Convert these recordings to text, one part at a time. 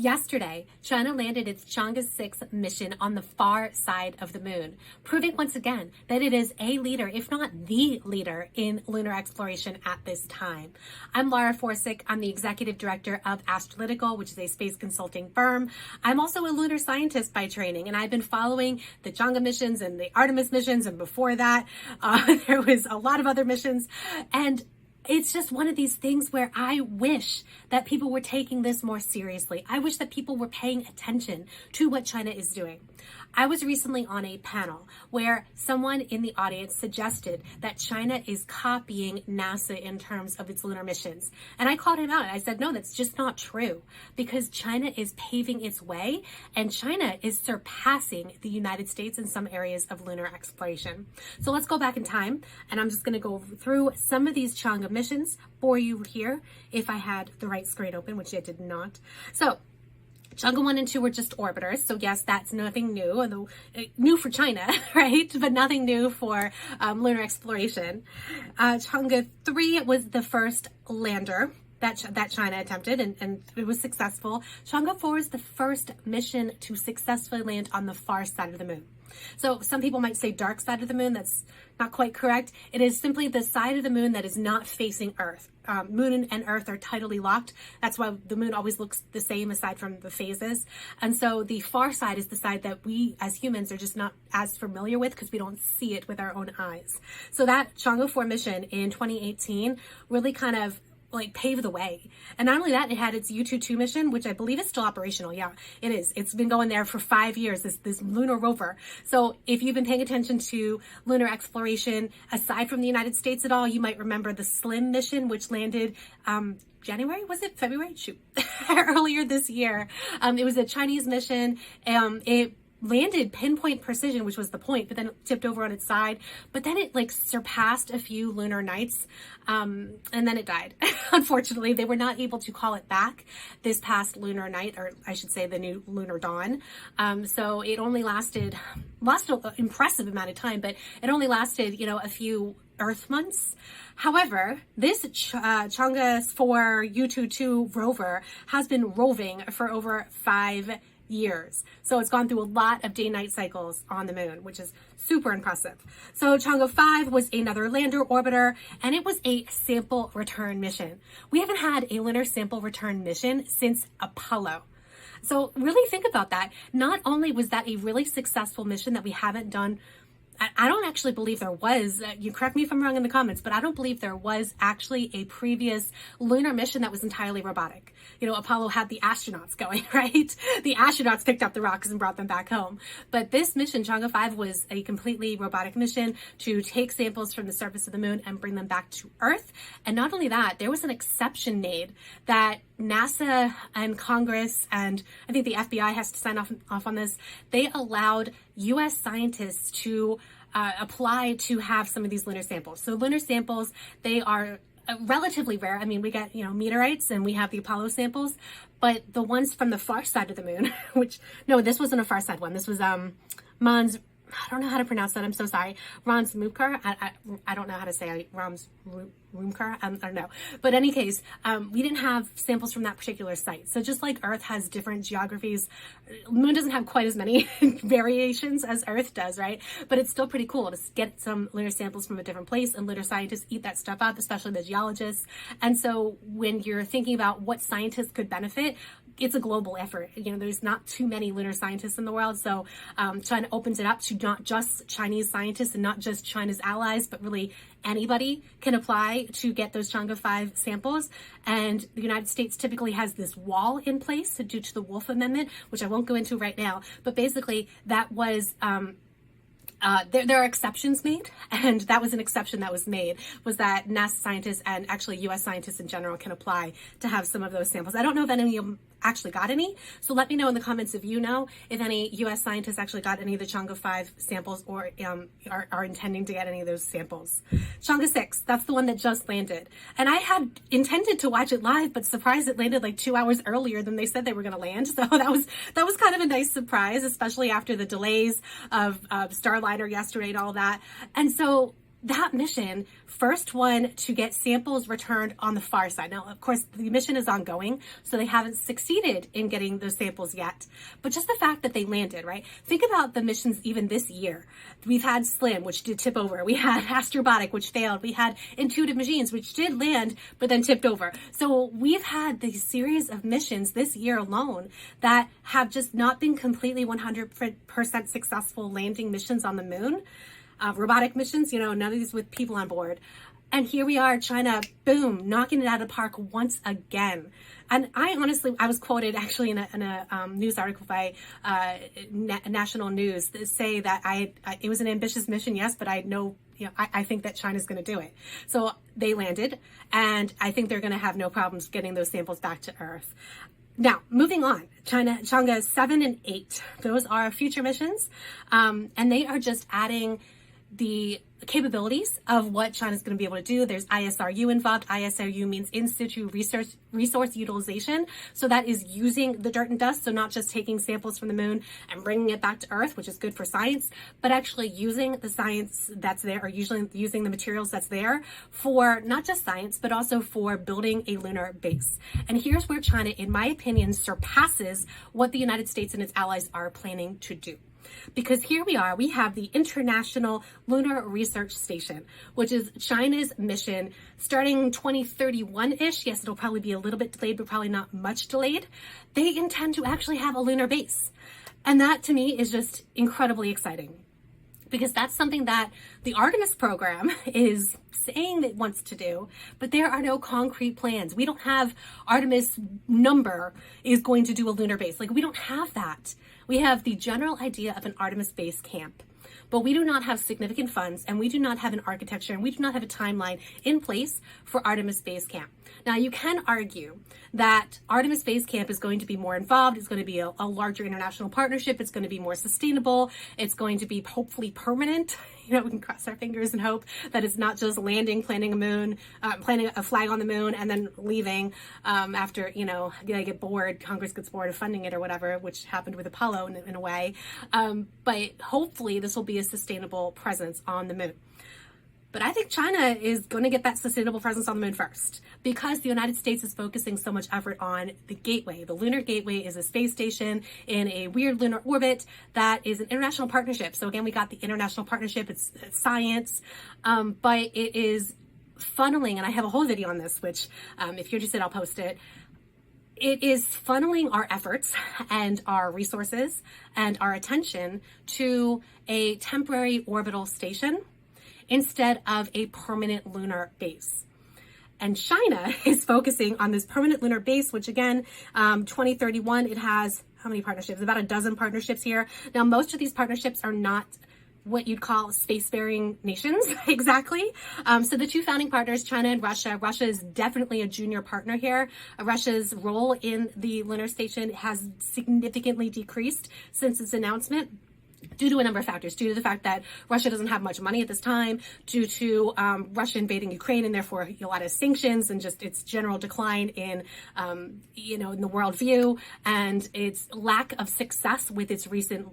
Yesterday, China landed its Chang'e 6 mission on the far side of the moon, proving once again that it is a leader, if not the leader, in lunar exploration at this time. I'm Laura Forsick. I'm the executive director of Astrolytical, which is a space consulting firm. I'm also a lunar scientist by training, and I've been following the Chang'e missions and the Artemis missions, and before that, there was a lot of other missions, and it's just one of these things where I wish that people were taking this more seriously. I wish that people were paying attention to what China is doing. I was recently on a panel where someone in the audience suggested that China is copying NASA in terms of its lunar missions. And I called him out. I said, no, that's just not true, because China is paving its way and China is surpassing the United States in some areas of lunar exploration. So let's go back in time, and I'm just going to go through some of these Chang'e missions for you here if I had the right screen open, which I did not. So Chang'e 1 and 2 were just orbiters, so yes, that's nothing new, although new for China, right? But nothing new for lunar exploration. Chang'e 3 was the first lander that China attempted, and it was successful. Chang'e 4 is the first mission to successfully land on the far side of the moon. So some people might say dark side of the moon. That's not quite correct. It is simply the side of the moon that is not facing Earth. Moon and Earth are tidally locked. That's why the moon always looks the same aside from the phases. And so the far side is the side that we as humans are just not as familiar with because we don't see it with our own eyes. So that Chang'e 4 mission in 2018 really kind of paved the way. And not only that, it had its U-22 mission, which I believe is still operational. Yeah, it is. It's been going there for 5 years, this lunar rover. So if you've been paying attention to lunar exploration, aside from the United States at all, you might remember the SLIM mission, which landed January, was it February? Shoot, earlier this year. It was a Chinese mission. It landed pinpoint precision, which was the point, but then it tipped over on its side. But then it surpassed a few lunar nights, and then it died. Unfortunately, they were not able to call it back this past lunar night, or I should say the new lunar dawn. So it only lasted an impressive amount of time, but it only lasted, a few Earth months. However, this Chang'e 4 U-22 rover has been roving for over 5 years. So it's gone through a lot of day-night cycles on the moon, which is super impressive. So Chang'e 5 was another lander orbiter, and it was a sample return mission. We haven't had a lunar sample return mission since Apollo. So really think about that. Not only was that a really successful mission that we haven't done, I don't actually believe there was, you correct me if I'm wrong in the comments, but I don't believe there was actually a previous lunar mission that was entirely robotic. Apollo had the astronauts going, right? The astronauts picked up the rocks and brought them back home. But this mission, Chang'e 5, was a completely robotic mission to take samples from the surface of the moon and bring them back to Earth. And not only that, there was an exception made that NASA and Congress, and I think the FBI has to sign off on this. They allowed U.S. scientists to apply to have some of these lunar samples. So lunar samples, they are relatively rare. I mean, we get, meteorites and we have the Apollo samples, but the ones from the far side of the moon, no, this wasn't a far side one. This was Mons, I don't know how to pronounce that. I'm so sorry. Ron's Mukar. I don't know how to say Ram's Rumkar. I don't know. But in any case, we didn't have samples from that particular site. So just like Earth has different geographies, Moon doesn't have quite as many variations as Earth does, right? But it's still pretty cool to get some lunar samples from a different place, and lunar scientists eat that stuff up, especially the geologists. And so when you're thinking about what scientists could benefit, it's a global effort. There's not too many lunar scientists in the world. So China opens it up to not just Chinese scientists and not just China's allies, but really anybody can apply to get those Chang'e 5 samples. And the United States typically has this wall in place due to the Wolf Amendment, which I won't go into right now. But basically that was there are exceptions made, and that was an exception that was made, was that NASA scientists and actually U.S. scientists in general can apply to have some of those samples. I don't know if any of them actually got any, so let me know in the comments if you know if any U.S. scientists actually got any of the Chang'e 5 samples or are intending to get any of those samples. Chang'e 6, that's the one that just landed. And I had intended to watch it live, but surprised it landed 2 hours earlier than they said they were going to land. So that was kind of a nice surprise, especially after the delays of Starliner yesterday and all that. And so that mission, first one to get samples returned on the far side. Now, of course, the mission is ongoing, so they haven't succeeded in getting those samples yet. But just the fact that they landed, right? Think about the missions even this year. We've had SLIM, which did tip over. We had Astrobotic, which failed. We had Intuitive Machines, which did land, but then tipped over. So we've had these series of missions this year alone that have just not been completely 100% successful landing missions on the moon. Robotic missions, none of these with people on board. And here we are, China, boom, knocking it out of the park once again. And I was quoted actually in a news article by National News that say that it was an ambitious mission, yes, but I think that China's going to do it. So they landed, and I think they're going to have no problems getting those samples back to Earth. Now, moving on, Chang'e 7 and 8, those are future missions, and they are just adding the capabilities of what China's going to be able to do. There's ISRU involved. ISRU means in situ resource utilization. So that is using the dirt and dust. So not just taking samples from the moon and bringing it back to Earth, which is good for science, but actually using the science that's there, or usually using the materials that's there for not just science, but also for building a lunar base. And here's where China, in my opinion, surpasses what the United States and its allies are planning to do. Because here we have the International Lunar Research Station, which is China's mission starting 2031-ish. Yes, it'll probably be a little bit delayed, but probably not much delayed. They intend to actually have a lunar base. And that to me is just incredibly exciting, because that's something that the Artemis program is saying it wants to do, but there are no concrete plans. We don't have Artemis number is going to do a lunar base. We don't have that. We have the general idea of an Artemis base camp, but we do not have significant funds, and we do not have an architecture, and we do not have a timeline in place for Artemis base camp. Now, you can argue that Artemis base camp is going to be more involved. It's going to be a larger international partnership. It's going to be more sustainable. It's going to be hopefully permanent. We can cross our fingers and hope that it's not just landing, planting a flag on the moon, and then leaving after, they get bored, Congress gets bored of funding it or whatever, which happened with Apollo in a way. But hopefully this will be a sustainable presence on the moon. But I think China is going to get that sustainable presence on the moon first, because the United States is focusing so much effort on the Gateway. The Lunar Gateway is a space station in a weird lunar orbit that is an international partnership. So again, we got the international partnership. It's science, but it is funneling, and I have a whole video on this, which if you're interested, I'll post it. It is funneling our efforts and our resources and our attention to a temporary orbital station instead of a permanent lunar base. And China is focusing on this permanent lunar base, which again, 2031, it has how many partnerships? About a dozen partnerships here. Now, most of these partnerships are not what you'd call spacefaring nations exactly. So the two founding partners, China and Russia. Russia is definitely a junior partner here. Russia's role in the lunar station has significantly decreased since its announcement, due to a number of factors, due to the fact that Russia doesn't have much money at this time, due to Russia invading Ukraine and therefore a lot of sanctions and just its general decline in, in the world view, and its lack of success with its recent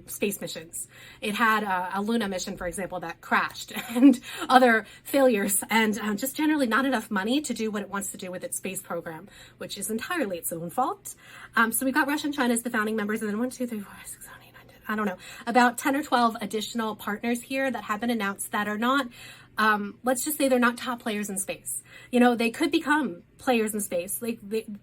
space missions. It had a Luna mission, for example, that crashed, and other failures, and just generally not enough money to do what it wants to do with its space program, which is entirely its own fault. So we got Russia and China as the founding members, and then 1, 2, 3, 4, 5, 6, 7, 8, 9, 10, I don't know, about 10 or 12 additional partners here that have been announced that are not, let's just say they're not top players in space. They could become players in space.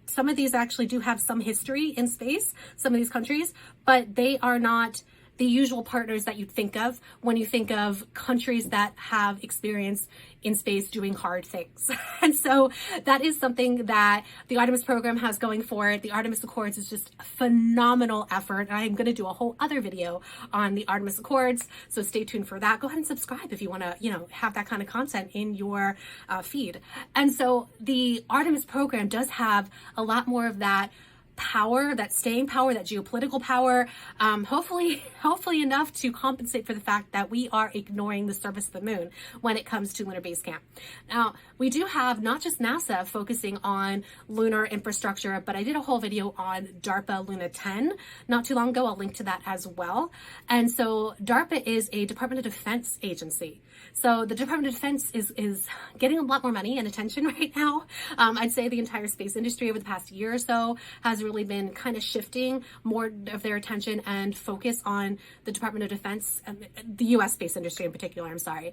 Some of these actually do have some history in space, some of these countries, but they are not the usual partners that you'd think of when you think of countries that have experience in space doing hard things. And so that is something that the Artemis program has going for it. The Artemis Accords is just a phenomenal effort. I'm going to do a whole other video on the Artemis Accords, so stay tuned for that. Go ahead and subscribe if you want to, have that kind of content in your feed. And so the Artemis program does have a lot more of that power, that staying power, that geopolitical power, hopefully enough to compensate for the fact that we are ignoring the surface of the moon when it comes to lunar base camp. Now, we do have not just NASA focusing on lunar infrastructure, but I did a whole video on DARPA Luna 10 not too long ago. I'll link to that as well. And so DARPA is a Department of Defense agency. So the Department of Defense is getting a lot more money and attention right now. I'd say the entire space industry over the past year or so has really been kind of shifting more of their attention and focus on the Department of Defense, the U.S. space industry in particular, I'm sorry,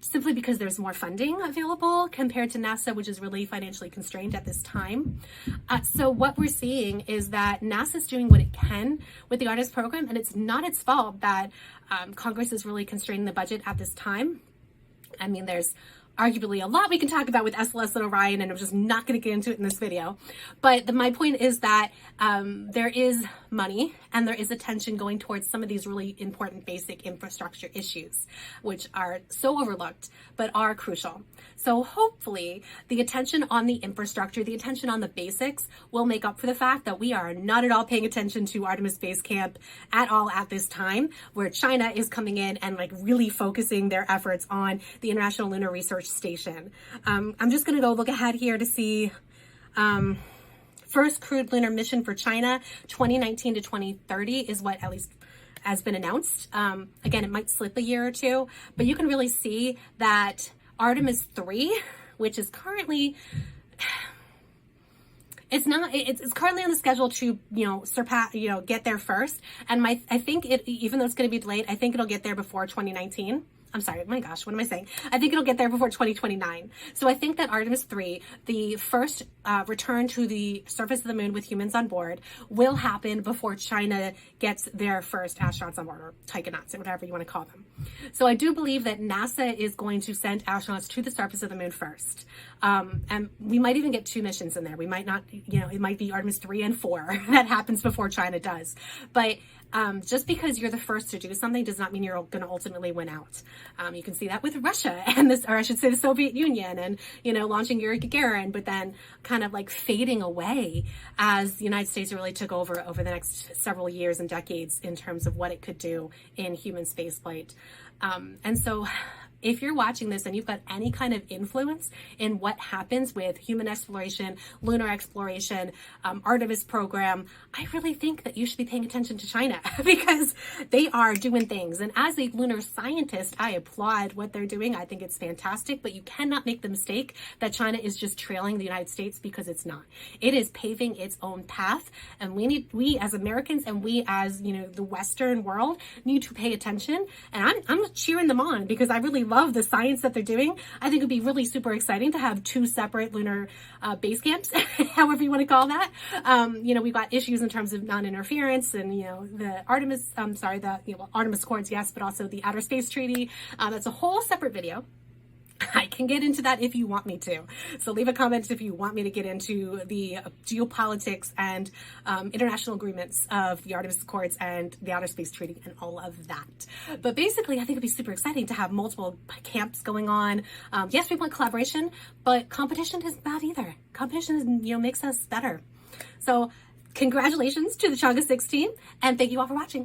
simply because there's more funding available compared to NASA, which is really financially constrained at this time. So what we're seeing is that NASA's doing what it can with the Artemis program, and it's not its fault that Congress is really constraining the budget at this time. I mean, there's arguably a lot we can talk about with SLS and Orion, and I'm just not going to get into it in this video. But my point is that there is money and there is attention going towards some of these really important basic infrastructure issues, which are so overlooked, but are crucial. So hopefully the attention on the infrastructure, the attention on the basics will make up for the fact that we are not at all paying attention to Artemis Base Camp at all at this time, where China is coming in and like really focusing their efforts on the International Lunar Research Station. I'm just going to go look ahead here to see first crewed lunar mission for China 2019 to 2030 is what at least has been announced. Again, it might slip a year or two, but you can really see that Artemis 3, which is currently it's currently on the schedule to, surpass, get there first. And I think even though it's going to be delayed, I think it'll get there before 2019. I'm sorry, my gosh, what am I saying? I think it'll get there before 2029. So I think that Artemis 3, the first return to the surface of the moon with humans on board, will happen before China gets their first astronauts on board, or taikonauts, or whatever you want to call them. So I do believe that NASA is going to send astronauts to the surface of the moon first. And we might even get 2 missions in there. We might not, it might be Artemis 3 and 4 that happens before China does. But just because you're the first to do something does not mean you're going to ultimately win out. You can see that with Russia and or I should say the Soviet Union, and, launching Yuri Gagarin, but then kind of like fading away as the United States really took over the next several years and decades in terms of what it could do in human spaceflight. And so if you're watching this and you've got any kind of influence in what happens with human exploration, lunar exploration, Artemis program, I really think that you should be paying attention to China because they are doing things. And as a lunar scientist, I applaud what they're doing. I think it's fantastic, but you cannot make the mistake that China is just trailing the United States, because it's not. It is paving its own path, and we as Americans and we as, the Western world need to pay attention. And I'm cheering them on because I really love the science that they're doing. I think it'd be really super exciting to have 2 separate lunar base camps, however you want to call that. We've got issues in terms of non-interference and, the Artemis, Artemis Accords, yes, but also the Outer Space Treaty. That's a whole separate video. I can get into that if you want me to. So leave a comment if you want me to get into the geopolitics and international agreements of the Artemis Accords and the Outer Space Treaty and all of that. But basically, I think it'd be super exciting to have multiple camps going on. Yes, we want collaboration, but competition isn't bad either. Competition is, makes us better. So congratulations to the Chang'e 6 team, and thank you all for watching.